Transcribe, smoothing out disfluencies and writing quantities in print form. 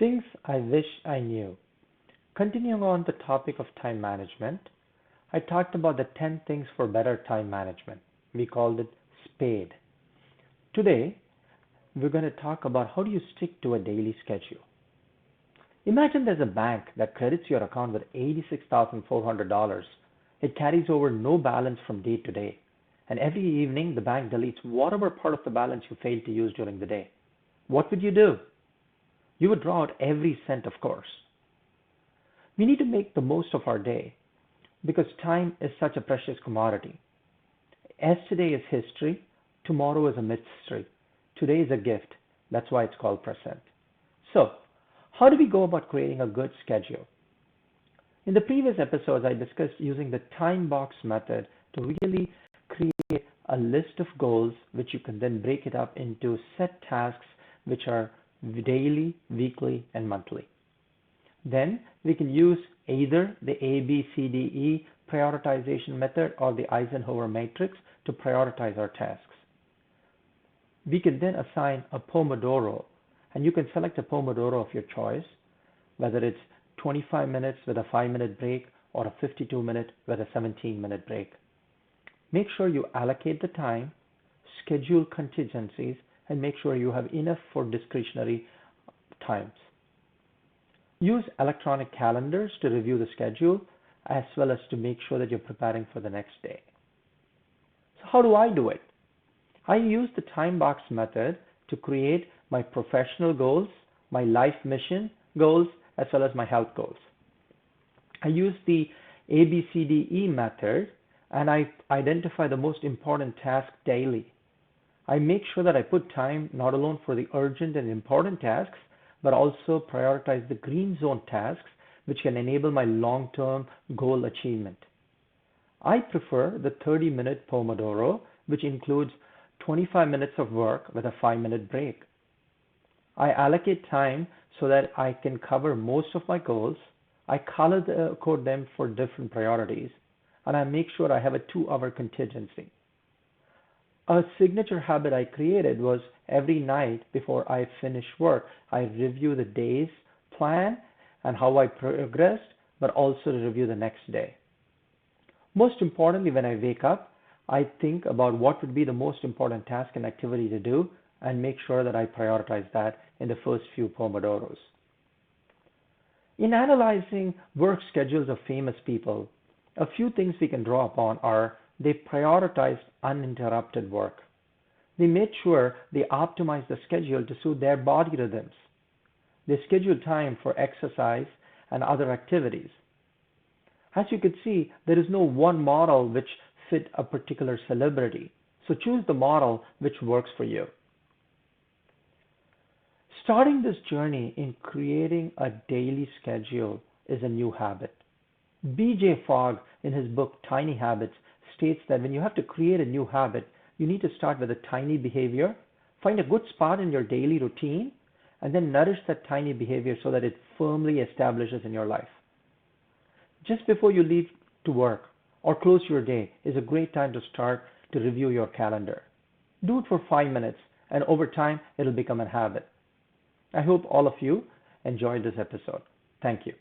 Things I wish I knew. Continuing on the topic of time management, I talked about the 10 things for better time management. We called it SPADE. Today, we're going to talk about how do you stick to a daily schedule. Imagine there's a bank that credits your account with $86,400. It carries over no balance from day to day. And every evening, the bank deletes whatever part of the balance you failed to use during the day. What would you do? You would draw out every cent, of course. We need to make the most of our day because time is such a precious commodity. Yesterday is history, tomorrow is a mystery, today is a gift. That's why it's called present. So, how do we go about creating a good schedule? In the previous episodes, I discussed using the time box method to really create a list of goals which you can then break it up into set tasks which are daily, weekly, and monthly. Then we can use either the ABCDE prioritization method or the Eisenhower matrix to prioritize our tasks. We can then assign a Pomodoro, and you can select a Pomodoro of your choice, whether it's 25 minutes with a 5-minute break or a 52-minute with a 17-minute break. Make sure you allocate the time, schedule contingencies, and make sure you have enough for discretionary times. Use electronic calendars to review the schedule as well as to make sure that you're preparing for the next day. So how do I do it? I use the time box method to create my professional goals, my life mission goals, as well as my health goals. I use the ABCDE method and I identify the most important tasks daily. I make sure that I put time not alone for the urgent and important tasks, but also prioritize the green zone tasks which can enable my long-term goal achievement. I prefer the 30-minute Pomodoro, which includes 25 minutes of work with a 5-minute break. I allocate time so that I can cover most of my goals. I color code them for different priorities, and I make sure I have a 2-hour contingency. A signature habit I created was every night before I finish work, I review the day's plan and how I progressed, but also review the next day. Most importantly, when I wake up, I think about what would be the most important task and activity to do and make sure that I prioritize that in the first few Pomodoros. In analyzing work schedules of famous people, a few things we can draw upon are they prioritized uninterrupted work. They made sure they optimized the schedule to suit their body rhythms. They scheduled time for exercise and other activities. As you can see, there is no one model which fit a particular celebrity. So choose the model which works for you. Starting this journey in creating a daily schedule is a new habit. BJ Fogg, in his book Tiny Habits, states that when you have to create a new habit, you need to start with a tiny behavior, find a good spot in your daily routine, and then nourish that tiny behavior so that it firmly establishes in your life. Just before you leave to work or close your day is a great time to start to review your calendar. Do it for 5 minutes, and over time, it'll become a habit. I hope all of you enjoyed this episode. Thank you.